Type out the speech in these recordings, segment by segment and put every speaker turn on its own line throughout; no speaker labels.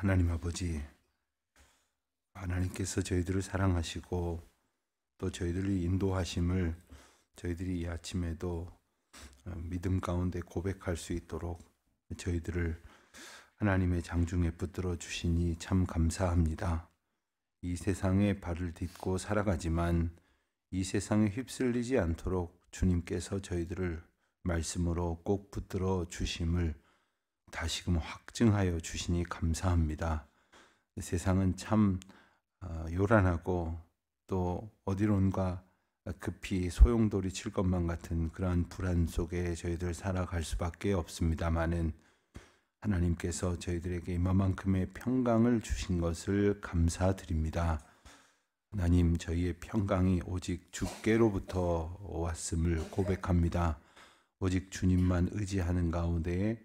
하나님 아버지, 하나님께서 저희들을 사랑하시고 또 저희들을 인도하심을 저희들이 이 아침에도 믿음 가운데 고백할 수 있도록 저희들을 하나님의 장중에 붙들어 주시니 참 감사합니다. 이 세상에 발을 딛고 살아가지만 이 세상에 휩쓸리지 않도록 주님께서 저희들을 말씀으로 꼭 붙들어 주심을 다시금 확증하여 주시니 감사합니다. 세상은 참 요란하고 또 어디론가 급히 소용돌이 칠 것만 같은 그러한 불안 속에 저희들 살아갈 수밖에 없습니다마는 하나님께서 저희들에게 이만큼의 평강을 주신 것을 감사드립니다. 하나님, 저희의 평강이 오직 주께로부터 왔음을 고백합니다. 오직 주님만 의지하는 가운데에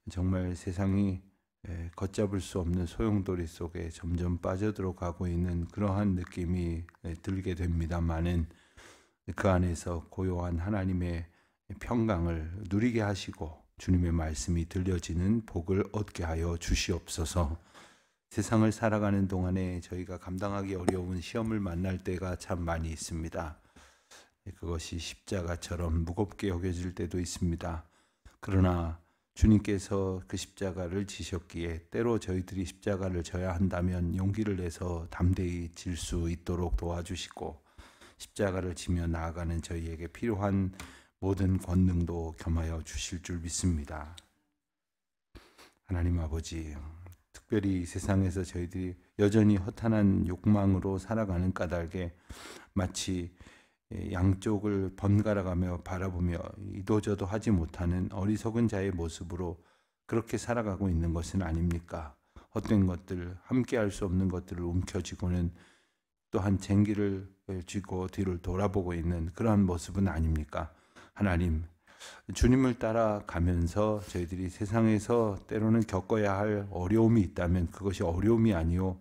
정말 세상이 걷잡을 수 없는 소용돌이 속에 점점 빠져들어가고 있는 그러한 느낌이 들게 됩니다마는 그 안에서 고요한 하나님의 평강을 누리게 하시고 주님의 말씀이 들려지는 복을 얻게 하여 주시옵소서. 세상을 살아가는 동안에 저희가 감당하기 어려운 시험을 만날 때가 참 많이 있습니다. 그것이 십자가처럼 무겁게 여겨질 때도 있습니다. 그러나 주님께서 그 십자가를 지셨기에 때로 저희들이 십자가를 져야 한다면 용기를 내서 담대히 질 수 있도록 도와주시고 십자가를 지며 나아가는 저희에게 필요한 모든 권능도 겸하여 주실 줄 믿습니다. 하나님 아버지, 특별히 이 세상에서 저희들이 여전히 허탄한 욕망으로 살아가는 까닭에 마치 양쪽을 번갈아가며 바라보며 이도저도 하지 못하는 어리석은 자의 모습으로 그렇게 살아가고 있는 것은 아닙니까? 헛된 것들, 함께 할 수 없는 것들을 움켜쥐고는 또한 쟁기를 쥐고 뒤를 돌아보고 있는 그러한 모습은 아닙니까? 하나님, 주님을 따라가면서 저희들이 세상에서 때로는 겪어야 할 어려움이 있다면 그것이 어려움이 아니요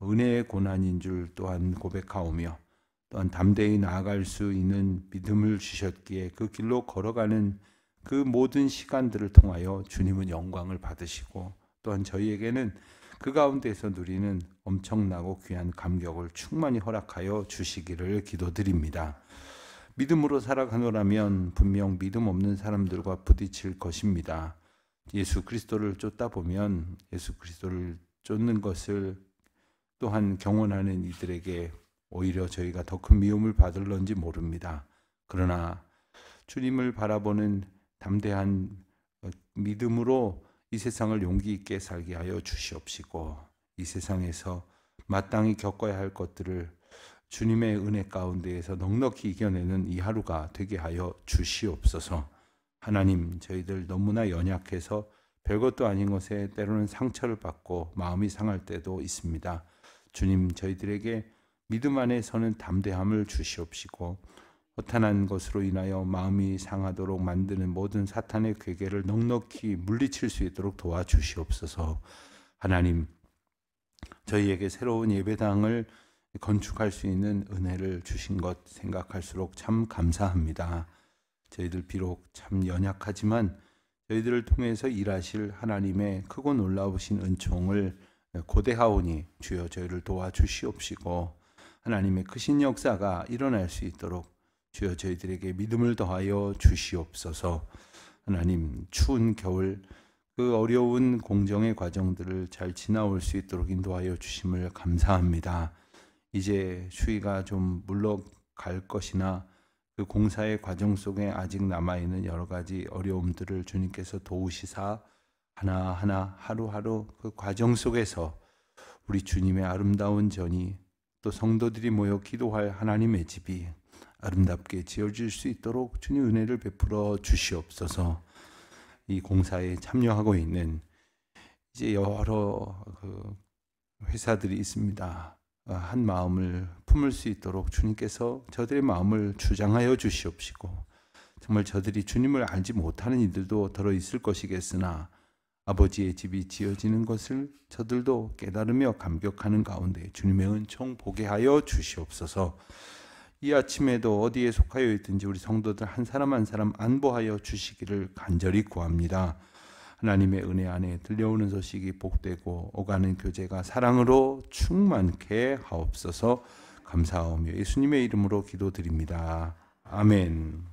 은혜의 고난인 줄 또한 고백하오며 또한 담대히 나아갈 수 있는 믿음을 주셨기에 그 길로 걸어가는 그 모든 시간들을 통하여 주님은 영광을 받으시고 또한 저희에게는 그 가운데서 누리는 엄청나고 귀한 감격을 충만히 허락하여 주시기를 기도드립니다. 믿음으로 살아가노라면 분명 믿음 없는 사람들과 부딪힐 것입니다. 예수 그리스도를 쫓다 보면 예수 그리스도를 쫓는 것을 또한 경원하는 이들에게 오히려 저희가 더 큰 미움을 받을런지 모릅니다. 그러나 주님을 바라보는 담대한 믿음으로 이 세상을 용기 있게 살게 하여 주시옵시고 이 세상에서 마땅히 겪어야 할 것들을 주님의 은혜 가운데에서 넉넉히 이겨내는 이 하루가 되게 하여 주시옵소서. 하나님, 저희들 너무나 연약해서 별것도 아닌 것에 때로는 상처를 받고 마음이 상할 때도 있습니다. 주님, 저희들에게 믿음 안에 서는 담대함을 주시옵시고 허탄한 것으로 인하여 마음이 상하도록 만드는 모든 사탄의 괴계를 넉넉히 물리칠 수 있도록 도와주시옵소서. 하나님, 저희에게 새로운 예배당을 건축할 수 있는 은혜를 주신 것 생각할수록 참 감사합니다. 저희들 비록 참 연약하지만 저희들을 통해서 일하실 하나님의 크고 놀라우신 은총을 고대하오니 주여 저희를 도와주시옵시고 하나님의 크신 역사가 일어날 수 있도록 주여 저희들에게 믿음을 더하여 주시옵소서. 하나님, 추운 겨울 그 어려운 공정의 과정들을 잘 지나올 수 있도록 인도하여 주심을 감사합니다. 이제 추위가 좀 물러갈 것이나 그 공사의 과정 속에 아직 남아있는 여러 가지 어려움들을 주님께서 도우시사 하나하나 하루하루 그 과정 속에서 우리 주님의 아름다운 전이 또 성도들이 모여 기도할 하나님의 집이 아름답게 지어질 수 있도록 주님 은혜를 베풀어 주시옵소서. 이 공사에 참여하고 있는 이제 여러 회사들이 있습니다. 한 마음을 품을 수 있도록 주님께서 저들의 마음을 주장하여 주시옵시고 정말 저들이 주님을 알지 못하는 이들도 들어 있을 것이겠으나 아버지의 집이 지어지는 것을 저들도 깨달으며 감격하는 가운데 주님의 은총 보게 하여 주시옵소서. 이 아침에도 어디에 속하여 있든지 우리 성도들 한 사람 한 사람 안보하여 주시기를 간절히 구합니다. 하나님의 은혜 안에 들려오는 소식이 복되고 오가는 교제가 사랑으로 충만케 하옵소서. 감사하오며 예수님의 이름으로 기도드립니다. 아멘.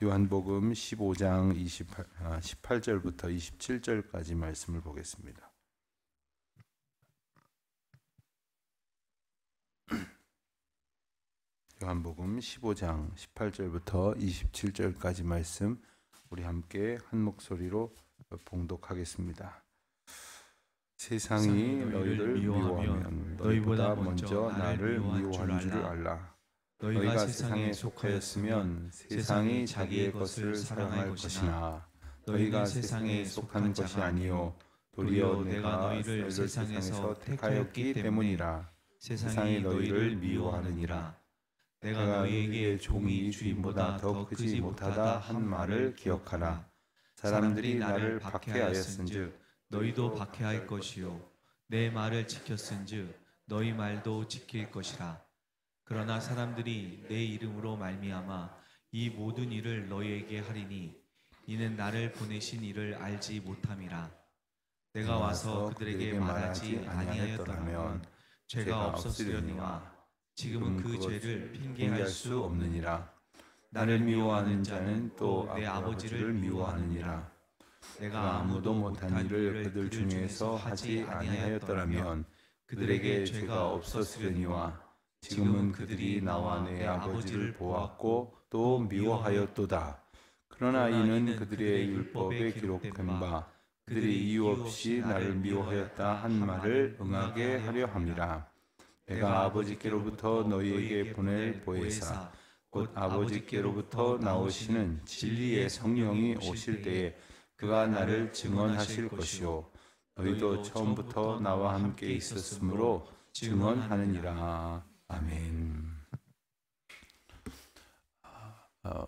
요한복음 15장 18절부터 27절까지 말씀을 보겠습니다. 요한복음 15장 18절부터 27절까지 말씀 우리 함께 한 목소리로 봉독하겠습니다. 세상이 너희를 미워하면 너희보다 먼저 나를 미워한 줄을 알라. 너희가 세상에 속하였으면 세상이 자기의 것을 사랑할 것이나 너희가 세상에 속한 것이 아니요 도리어 내가 너희를 세상에서 택하였기 때문이라. 세상이 너희를 미워하느니라. 내가 너희에게 종이 주인보다 더 크지 못하다 한 말을 기억하라. 사람들이 나를 박해하였은즉
너희도 박해할 것이요 내 말을 지켰은즉 너희 말도 지킬 것이라. 그러나 사람들이 내 이름으로 말미암아 이 모든 일을 너희에게 하리니 이는 나를 보내신 이를 알지 못함이라. 내가 와서 그들에게 말하지 아니하였더라면 죄가 없었으려니와 지금은 그 죄를 핑계할 수 없느니라. 나를 미워하는 자는 또 내 아버지를 미워하느니라. 내가 아무도 못한 일을 그들 중에서 하지 아니하였더라면 그들에게 죄가 없었으려니와 지금은 그들이 나와 내 아버지를 보았고 또 미워하였도다.
그러나 이는 그들의 율법에 기록된 바 그들이 이유 없이 나를 미워하였다 한 말을 응하게 하려 함이라. 내가 아버지께로부터 너희에게 보낼 보혜사 곧 아버지께로부터 나오시는 진리의 성령이 오실 때에 그가 나를 증언하실 것이요 너희도 처음부터 나와 함께 있었으므로 증언하느니라. 아멘.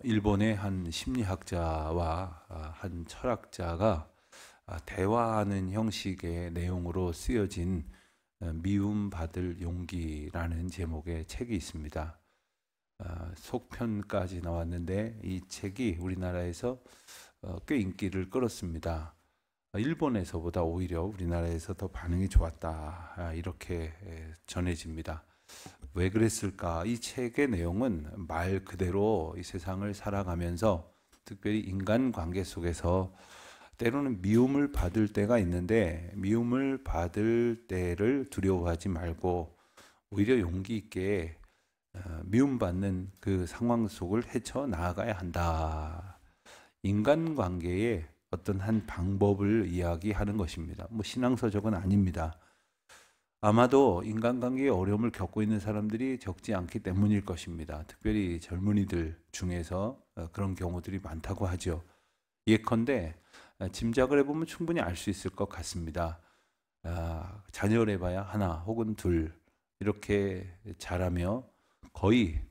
일본의 한 심리학자와 한 철학자가 대화하는 형식의 내용으로 쓰여진 미움받을 용기라는 제목의 책이 있습니다. 속편까지 나왔는데 이 책이 우리나라에서 꽤 인기를 끌었습니다. 일본에서보다 오히려 우리나라에서 더 반응이 좋았다 이렇게 전해집니다. 왜 그랬을까? 이 책의 내용은 말 그대로 이 세상을 살아가면서 특별히 인간관계 속에서 때로는 미움을 받을 때가 있는데 미움을 받을 때를 두려워하지 말고 오히려 용기 있게 미움받는 그 상황 속을 헤쳐나가야 한다. 인간관계의 어떤 한 방법을 이야기하는 것입니다. 신앙서적은 아닙니다. 아마도 인간관계의 어려움을 겪고 있는 사람들이 적지 않기 때문일 것입니다. 특별히 젊은이들 중에서 그런 경우들이 많다고 하죠. 예컨대 짐작을 해보면 충분히 알 수 있을 것 같습니다. 자녀를 해봐야 하나 혹은 둘 이렇게 자라며 거의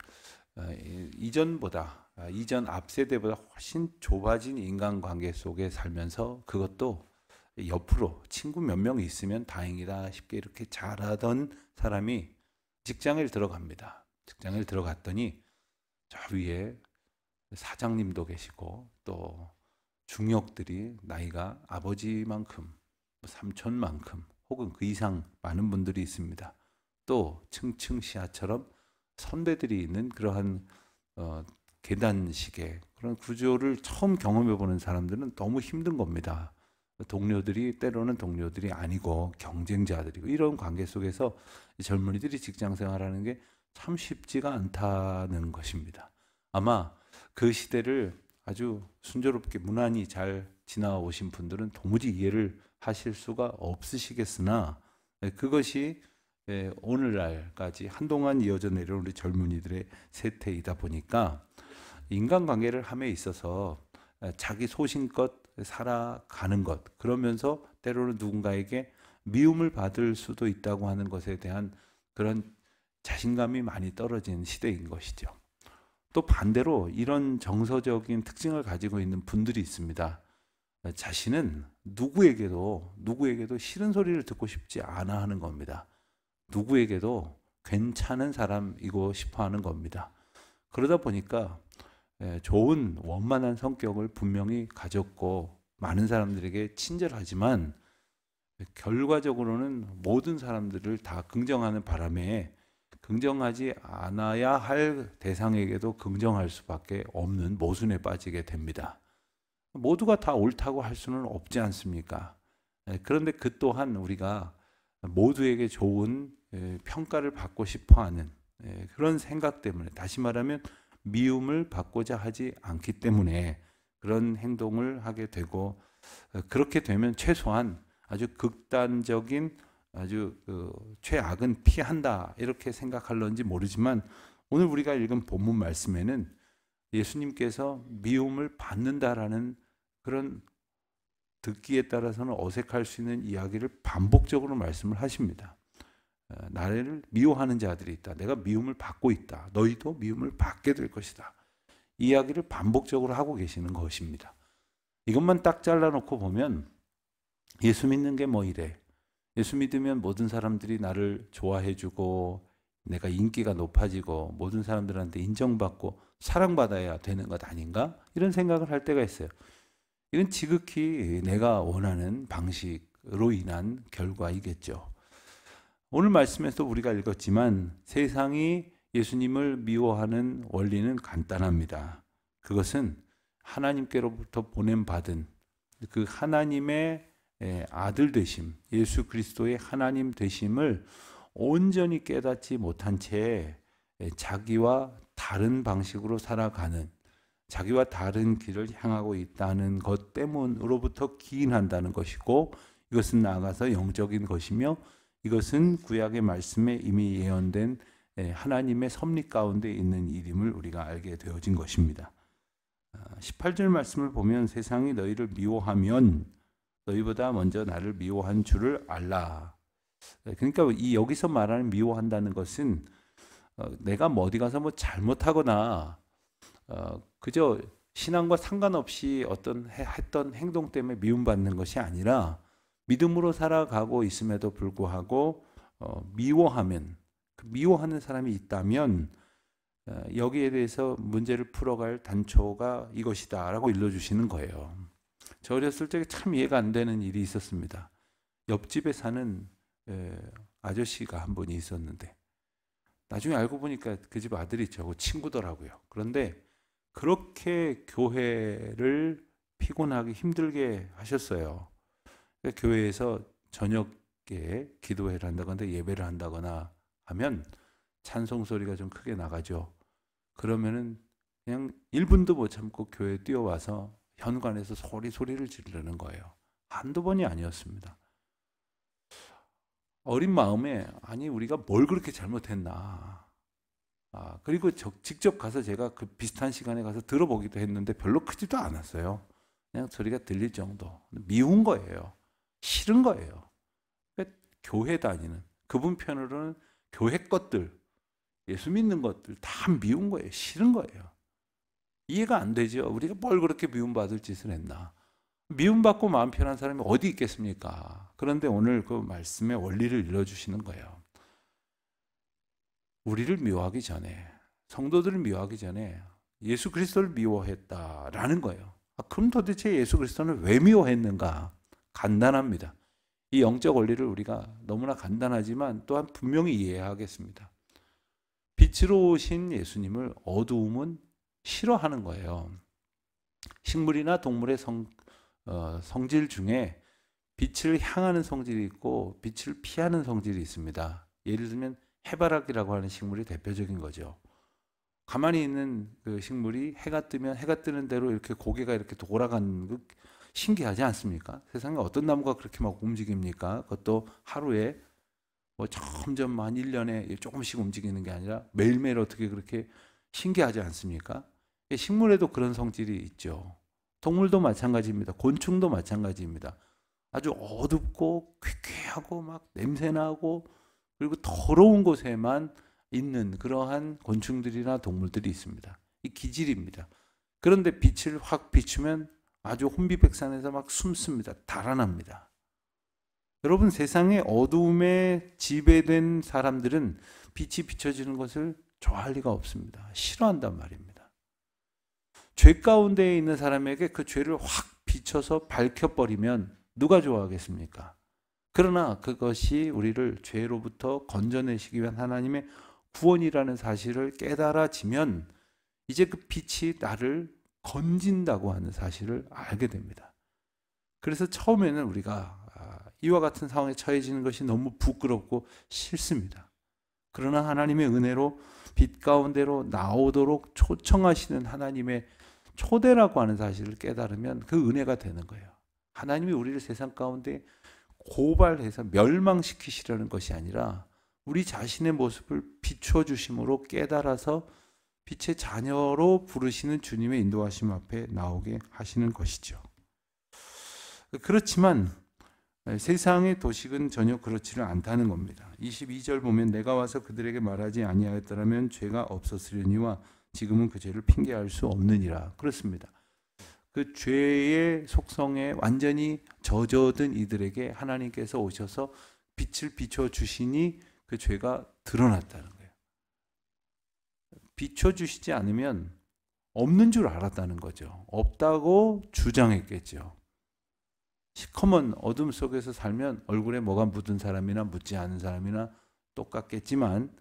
이전 앞 세대보다 훨씬 좁아진 인간관계 속에 살면서 그것도 옆으로 친구 몇 명 있으면 다행이다 싶게 이렇게 자라던 사람이 직장에 들어갑니다. 직장에 들어갔더니 저 위에 사장님도 계시고 또 중역들이 나이가 아버지만큼 삼촌만큼 혹은 그 이상 많은 분들이 있습니다. 또 층층시하처럼 선배들이 있는 그러한 계단식의 그런 구조를 처음 경험해 보는 사람들은 너무 힘든 겁니다. 동료들이 때로는 동료들이 아니고 경쟁자들이고 이런 관계 속에서 젊은이들이 직장 생활하는 게 참 쉽지가 않다는 것입니다. 아마 그 시대를 아주 순조롭게 무난히 잘 지나오신 분들은 도무지 이해를 하실 수가 없으시겠으나 그것이 오늘날까지 한동안 이어져 내려온 우리 젊은이들의 세태이다 보니까 인간관계를 함에 있어서 자기 소신껏 살아가는 것 그러면서 때로는 누군가에게 미움을 받을 수도 있다고 하는 것에 대한 그런 자신감이 많이 떨어진 시대인 것이죠. 또 반대로 이런 정서적인 특징을 가지고 있는 분들이 있습니다. 자신은 누구에게도 싫은 소리를 듣고 싶지 않아 하는 겁니다. 누구에게도 괜찮은 사람이고 싶어 하는 겁니다. 그러다 보니까 좋은 원만한 성격을 분명히 가졌고 많은 사람들에게 친절하지만 결과적으로는 모든 사람들을 다 긍정하는 바람에 긍정하지 않아야 할 대상에게도 긍정할 수밖에 없는 모순에 빠지게 됩니다. 모두가 다 옳다고 할 수는 없지 않습니까? 그런데 그 또한 우리가 모두에게 좋은 평가를 받고 싶어하는 그런 생각 때문에, 다시 말하면 미움을 받고자 하지 않기 때문에 그런 행동을 하게 되고, 그렇게 되면 최소한 아주 극단적인 아주 최악은 피한다 이렇게 생각할런지 모르지만, 오늘 우리가 읽은 본문 말씀에는 예수님께서 미움을 받는다라는 그런 듣기에 따라서는 어색할 수 있는 이야기를 반복적으로 말씀을 하십니다. 나를 미워하는 자들이 있다. 내가 미움을 받고 있다. 너희도 미움을 받게 될 것이다. 이 이야기를 반복적으로 하고 계시는 것입니다. 이것만 딱 잘라놓고 보면 예수 믿는 게 뭐 이래. 예수 믿으면 모든 사람들이 나를 좋아해주고 내가 인기가 높아지고 모든 사람들한테 인정받고 사랑받아야 되는 것 아닌가? 이런 생각을 할 때가 있어요. 이건 지극히 내가 원하는 방식으로 인한 결과이겠죠. 오늘 말씀에서 우리가 읽었지만 세상이 예수님을 미워하는 원리는 간단합니다. 그것은 하나님께로부터 보냄받은 그 하나님의 아들 되심, 예수 그리스도의 하나님 되심을 온전히 깨닫지 못한 채 자기와 다른 방식으로 살아가는, 자기와 다른 길을 향하고 있다는 것 때문으로부터 기인한다는 것이고, 이것은 나아가서 영적인 것이며 이것은 구약의 말씀에 이미 예언된 하나님의 섭리 가운데 있는 일임을 우리가 알게 되어진 것입니다. 18절 말씀을 보면 세상이 너희를 미워하면 너희보다 먼저 나를 미워한 줄을 알라. 그러니까 이 여기서 말하는 미워한다는 것은 내가 뭐 어디 가서 뭐 잘못하거나 그저 신앙과 상관없이 어떤 했던 행동 때문에 미움받는 것이 아니라 믿음으로 살아가고 있음에도 불구하고 미워하면, 미워하는 사람이 있다면 여기에 대해서 문제를 풀어갈 단초가 이것이다 라고 일러주시는 거예요. 저 어렸을 때 참 이해가 안 되는 일이 있었습니다. 옆집에 사는 아저씨가 한 분이 있었는데 나중에 알고 보니까 그 집 아들이 저하고 친구더라고요. 그런데 그렇게 교회를 피곤하게 힘들게 하셨어요. 교회에서 저녁에 기도회를 한다거나 예배를 한다거나 하면 찬송 소리가 좀 크게 나가죠. 그러면은 그냥 1분도 못 참고 교회에 뛰어와서 현관에서 소리를 지르는 거예요. 한두 번이 아니었습니다. 어린 마음에 아니 우리가 뭘 그렇게 잘못했나. 그리고 직접 가서 제가 그 비슷한 시간에 가서 들어보기도 했는데 별로 크지도 않았어요. 그냥 소리가 들릴 정도. 미운 거예요. 싫은 거예요. 교회 다니는 그분 편으로는 교회 것들, 예수 믿는 것들 다 미운 거예요. 싫은 거예요. 이해가 안 되죠. 우리가 뭘 그렇게 미움받을 짓을 했나. 미움받고 마음 편한 사람이 어디 있겠습니까? 그런데 오늘 그 말씀의 원리를 일러주시는 거예요. 우리를 미워하기 전에, 성도들을 미워하기 전에 예수 그리스도를 미워했다라는 거예요. 그럼 도대체 예수 그리스도는 왜 미워했는가? 간단합니다. 이 영적 원리를 우리가 너무나 간단하지만 또한 분명히 이해하겠습니다. 빛으로 오신 예수님을 어두움은 싫어하는 거예요. 식물이나 동물의 성질 중에 빛을 향하는 성질이 있고 빛을 피하는 성질이 있습니다. 예를 들면 해바라기라고 하는 식물이 대표적인 거죠. 가만히 있는 그 식물이 해가 뜨면 해가 뜨는 대로 이렇게 고개가 이렇게 돌아가는 거 신기하지 않습니까? 세상에 어떤 나무가 그렇게 막 움직입니까? 그것도 하루에 뭐 점점 한 1년에 조금씩 움직이는 게 아니라 매일매일 어떻게 그렇게 신기하지 않습니까? 식물에도 그런 성질이 있죠. 동물도 마찬가지입니다. 곤충도 마찬가지입니다. 아주 어둡고 퀴퀴하고 막 냄새나고 그리고 더러운 곳에만 있는 그러한 곤충들이나 동물들이 있습니다. 이 기질입니다. 그런데 빛을 확 비추면 아주 혼비백산해서 막 숨습니다. 달아납니다. 여러분, 세상의 어두움에 지배된 사람들은 빛이 비춰지는 것을 좋아할 리가 없습니다. 싫어한단 말입니다. 죄 가운데 있는 사람에게 그 죄를 확 비춰서 밝혀버리면 누가 좋아하겠습니까? 그러나 그것이 우리를 죄로부터 건져내시기 위한 하나님의 구원이라는 사실을 깨달아지면 이제 그 빛이 나를 건진다고 하는 사실을 알게 됩니다. 그래서 처음에는 우리가 이와 같은 상황에 처해지는 것이 너무 부끄럽고 싫습니다. 그러나 하나님의 은혜로 빛 가운데로 나오도록 초청하시는 하나님의 초대라고 하는 사실을 깨달으면 그 은혜가 되는 거예요. 하나님이 우리를 세상 가운데 고발해서 멸망시키시려는 것이 아니라 우리 자신의 모습을 비춰주심으로 깨달아서 빛의 자녀로 부르시는 주님의 인도하심 앞에 나오게 하시는 것이죠. 그렇지만 세상의 도식은 전혀 그렇지는 않다는 겁니다. 22절 보면 내가 와서 그들에게 말하지 아니하였더라면 죄가 없었으려니와 지금은 그 죄를 핑계할 수 없느니라. 그렇습니다. 그 죄의 속성에 완전히 젖어든 이들에게 하나님께서 오셔서 빛을 비춰주시니 그 죄가 드러났다는 거예요. 비춰주시지 않으면 없는 줄 알았다는 거죠. 없다고 주장했겠죠. 시커먼 어둠 속에서 살면 얼굴에 뭐가 묻은 사람이나 묻지 않은 사람이나 똑같겠지만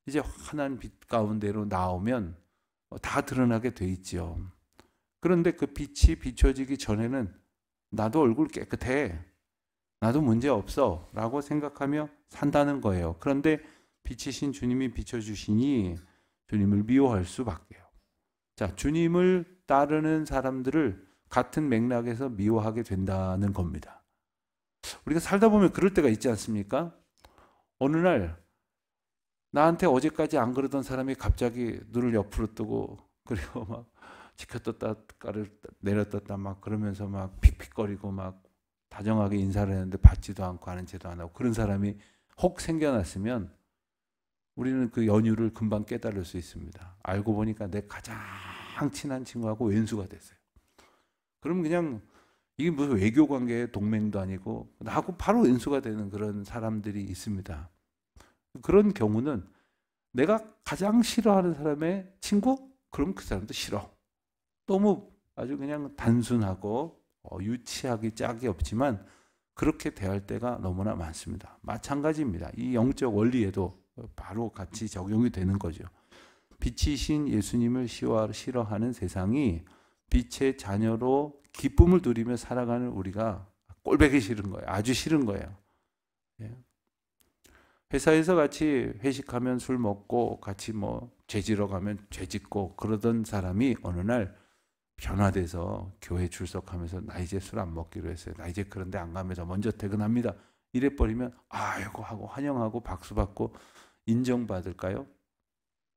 이제 환한 빛 가운데로 나오면 다 드러나게 돼 있죠. 그런데 그 빛이 비춰지기 전에는 나도 얼굴 깨끗해, 나도 문제 없어 라고 생각하며 산다는 거예요. 그런데 빛이신 주님이 비춰주시니 주님을 미워할 수밖에요. 자, 주님을 따르는 사람들을 같은 맥락에서 미워하게 된다는 겁니다. 우리가 살다 보면 그럴 때가 있지 않습니까? 어느 날 나한테 어제까지 안 그러던 사람이 갑자기 눈을 옆으로 뜨고 그리고 막 지켜떴다 내려떴다 막 그러면서 막 픽픽거리고 막 다정하게 인사를 했는데 받지도 않고 아는 체도 안 하고 그런 사람이 혹 생겨났으면 우리는 그 연유를 금방 깨달을 수 있습니다. 알고 보니까 내 가장 친한 친구하고 왼수가 됐어요. 그럼 그냥 이게 무슨 외교 관계의 동맹도 아니고 나하고 바로 왼수가 되는 그런 사람들이 있습니다. 그런 경우는 내가 가장 싫어하는 사람의 친구? 그럼 그 사람도 싫어. 너무 아주 그냥 단순하고 유치하기 짝이 없지만 그렇게 대할 때가 너무나 많습니다. 마찬가지입니다. 이 영적 원리에도 바로 같이 적용이 되는 거죠. 빛이신 예수님을 싫어하는 세상이 빛의 자녀로 기쁨을 누리며 살아가는 우리가 꼴보기 싫은 거예요. 아주 싫은 거예요. 회사에서 같이 회식하면 술 먹고 같이 뭐 죄지러 가면 죄짓고 그러던 사람이 어느 날 변화돼서 교회 출석하면서 나 이제 술 안 먹기로 했어요. 나 이제 그런데 안 가면서 먼저 퇴근합니다. 이래버리면 아이고 하고 환영하고 박수 받고 인정받을까요?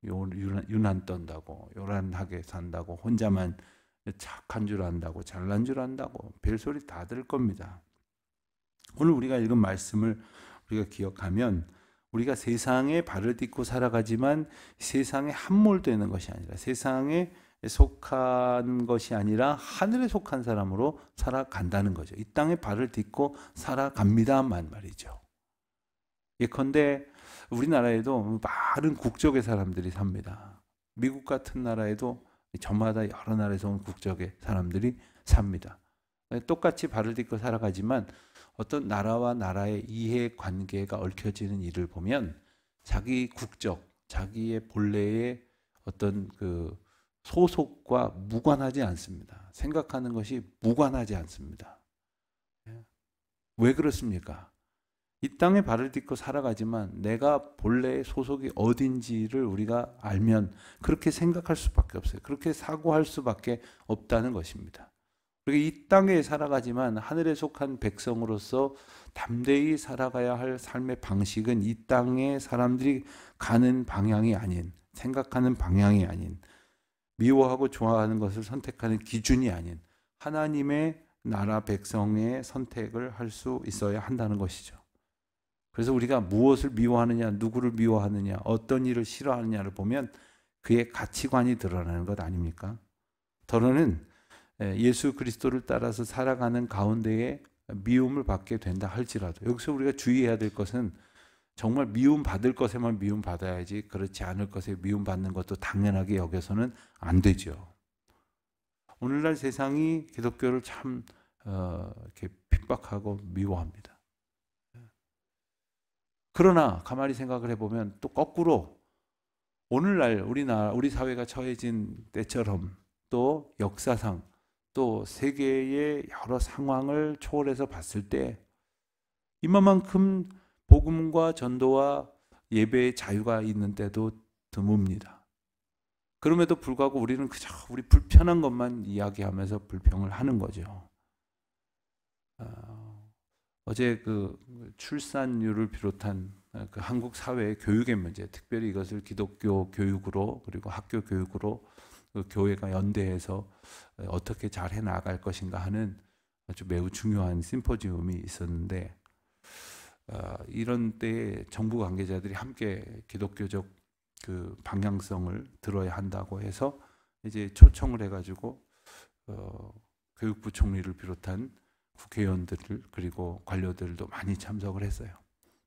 유난 떤다고 요란하게 산다고 혼자만 착한 줄 안다고 잘난 줄 안다고 별소리 다 들을 겁니다. 오늘 우리가 읽은 말씀을 우리가 기억하면 우리가 세상에 발을 딛고 살아가지만 세상에 함몰되는 것이 아니라 세상에 속한 것이 아니라 하늘에 속한 사람으로 살아간다는 거죠. 이 땅에 발을 딛고 살아갑니다만 말이죠. 예컨대 우리나라에도 많은 국적의 사람들이 삽니다. 미국 같은 나라에도 저마다 여러 나라에서 온 국적의 사람들이 삽니다. 똑같이 발을 딛고 살아가지만 어떤 나라와 나라의 이해관계가 얽혀지는 일을 보면 자기 국적, 자기의 본래의 어떤 그 소속과 무관하지 않습니다. 생각하는 것이 무관하지 않습니다. 왜 그렇습니까? 이 땅에 발을 딛고 살아가지만 내가 본래의 소속이 어딘지를 우리가 알면 그렇게 생각할 수밖에 없어요. 그렇게 사고할 수밖에 없다는 것입니다. 그리고 이 땅에 살아가지만 하늘에 속한 백성으로서 담대히 살아가야 할 삶의 방식은 이 땅의 사람들이 가는 방향이 아닌, 생각하는 방향이 아닌, 미워하고 좋아하는 것을 선택하는 기준이 아닌 하나님의 나라 백성의 선택을 할 수 있어야 한다는 것이죠. 그래서 우리가 무엇을 미워하느냐, 누구를 미워하느냐, 어떤 일을 싫어하느냐를 보면 그의 가치관이 드러나는 것 아닙니까? 더러는 예수 그리스도를 따라서 살아가는 가운데에 미움을 받게 된다 할지라도 여기서 우리가 주의해야 될 것은 정말 미움 받을 것에만 미움 받아야지 그렇지 않을 것에 미움 받는 것도 당연하게 여겨서는 안 되죠. 오늘날 세상이 기독교를 참 이렇게 핍박하고 미워합니다. 그러나 가만히 생각을 해보면 또 거꾸로 오늘날 우리 사회가 처해진 때처럼 또 역사상 또 세계의 여러 상황을 초월해서 봤을 때 이만큼 복음과 전도와 예배의 자유가 있는 때도 드뭅니다. 그럼에도 불구하고 우리는 그저 우리 불편한 것만 이야기하면서 불평을 하는 거죠. 어제 그 출산율을 비롯한 그 한국 사회의 교육의 문제, 특별히 이것을 기독교 교육으로 그리고 학교 교육으로 그 교회가 연대해서 어떻게 잘 해나갈 것인가 하는 아주 매우 중요한 심포지움이 있었는데 이런 때에 정부 관계자들이 함께 기독교적 그 방향성을 들어야 한다고 해서 이제 초청을 해가지고 교육부 총리를 비롯한 국회의원들을 그리고 관료들도 많이 참석을 했어요.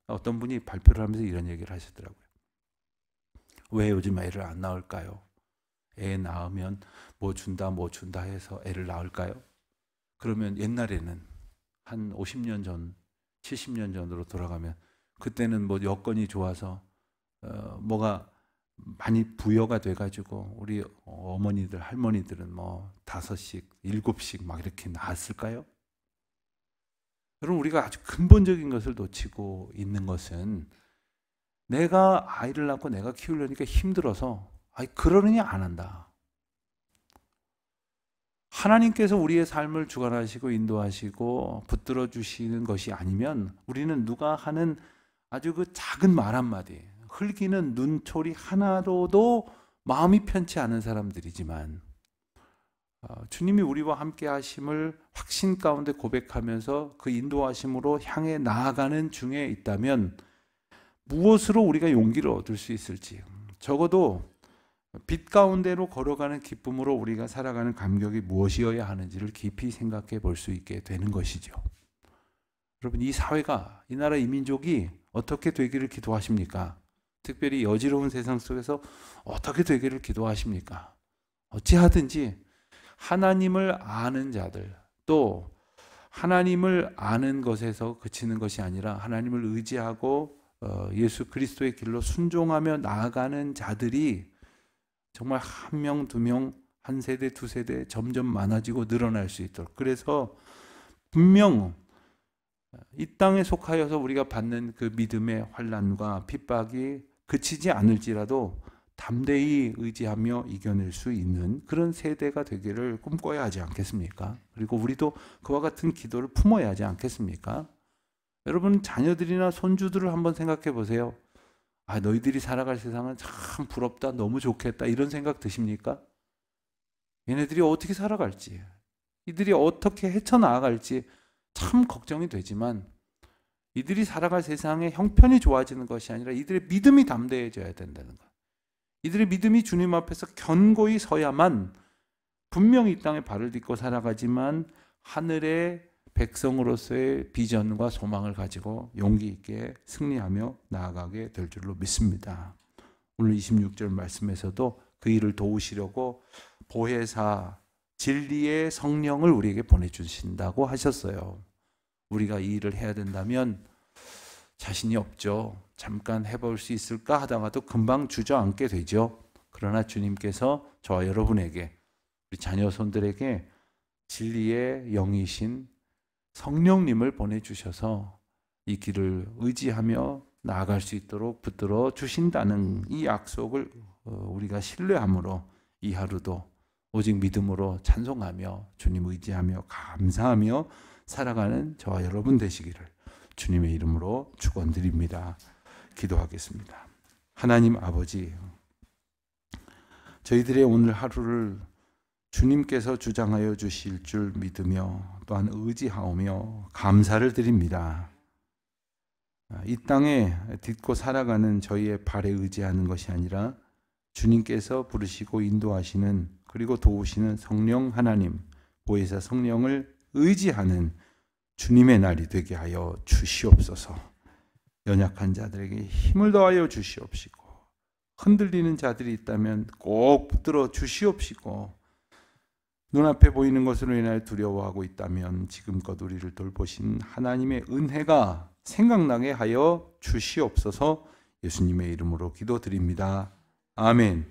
어떤 분이 발표를 하면서 이런 얘기를 하시더라고요. 왜 요즘 애를 안 낳을까요? 애 낳으면 뭐 준다 해서 애를 낳을까요? 그러면 옛날에는 한 50년 전, 70년 전으로 돌아가면 그때는 뭐 여건이 좋아서 뭐가 많이 부여가 돼가지고 우리 어머니들, 할머니들은 뭐 5씩, 7씩 막 이렇게 낳았을까요? 여러분, 우리가 아주 근본적인 것을 놓치고 있는 것은 내가 아이를 낳고 내가 키우려니까 힘들어서 그러느냐 안 한다. 하나님께서 우리의 삶을 주관하시고 인도하시고 붙들어 주시는 것이 아니면 우리는 누가 하는 아주 그 작은 말 한마디, 흘기는 눈초리 하나로도 마음이 편치 않은 사람들이지만 주님이 우리와 함께 하심을 확신 가운데 고백하면서 그 인도하심으로 향해 나아가는 중에 있다면 무엇으로 우리가 용기를 얻을 수 있을지, 적어도 빛 가운데로 걸어가는 기쁨으로 우리가 살아가는 감격이 무엇이어야 하는지를 깊이 생각해 볼 수 있게 되는 것이죠. 여러분, 이 사회가, 이 나라, 이 민족이 어떻게 되기를 기도하십니까? 특별히 여지러운 세상 속에서 어떻게 되기를 기도하십니까? 어찌하든지 하나님을 아는 자들, 또 하나님을 아는 것에서 그치는 것이 아니라 하나님을 의지하고 예수 그리스도의 길로 순종하며 나아가는 자들이 정말 한 명, 두 명, 한 세대, 두 세대 점점 많아지고 늘어날 수 있도록, 그래서 분명 이 땅에 속하여서 우리가 받는 그 믿음의 환난과 핍박이 그치지 않을지라도 담대히 의지하며 이겨낼 수 있는 그런 세대가 되기를 꿈꿔야 하지 않겠습니까? 그리고 우리도 그와 같은 기도를 품어야 하지 않겠습니까? 여러분, 자녀들이나 손주들을 한번 생각해 보세요. 너희들이 살아갈 세상은 참 부럽다, 너무 좋겠다, 이런 생각 드십니까? 얘네들이 어떻게 살아갈지, 이들이 어떻게 헤쳐나갈지 참 걱정이 되지만 이들이 살아갈 세상의 형편이 좋아지는 것이 아니라 이들의 믿음이 담대해져야 된다는 것. 이들의 믿음이 주님 앞에서 견고히 서야만 분명히 이 땅에 발을 딛고 살아가지만 하늘의 백성으로서의 비전과 소망을 가지고 용기 있게 승리하며 나아가게 될 줄로 믿습니다. 오늘 26절 말씀에서도 그 일을 도우시려고 보혜사 진리의 성령을 우리에게 보내주신다고 하셨어요. 우리가 이 일을 해야 된다면 자신이 없죠. 잠깐 해볼 수 있을까 하다가도 금방 주저앉게 되죠. 그러나 주님께서 저와 여러분에게, 우리 자녀손들에게 진리의 영이신 성령님을 보내주셔서 이 길을 의지하며 나아갈 수 있도록 붙들어 주신다는 이 약속을 우리가 신뢰함으로 이 하루도 오직 믿음으로 찬송하며 주님 의지하며 감사하며 살아가는 저와 여러분 되시기를 주님의 이름으로 축원드립니다. 기도하겠습니다. 하나님 아버지, 저희들의 오늘 하루를 주님께서 주장하여 주실 줄 믿으며 또한 의지하오며 감사를 드립니다. 이 땅에 딛고 살아가는 저희의 발에 의지하는 것이 아니라 주님께서 부르시고 인도하시는, 그리고 도우시는 성령 하나님, 보혜사 성령을 의지하는 주님의 날이 되게 하여 주시옵소서. 연약한 자들에게 힘을 더하여 눈앞에 보이는 것으로 인하여 두려워하고 있다면 지금껏 우리를 돌보신 하나님의 은혜가 생각나게 하여 주시옵소서. 예수님의 이름으로 기도드립니다. 아멘.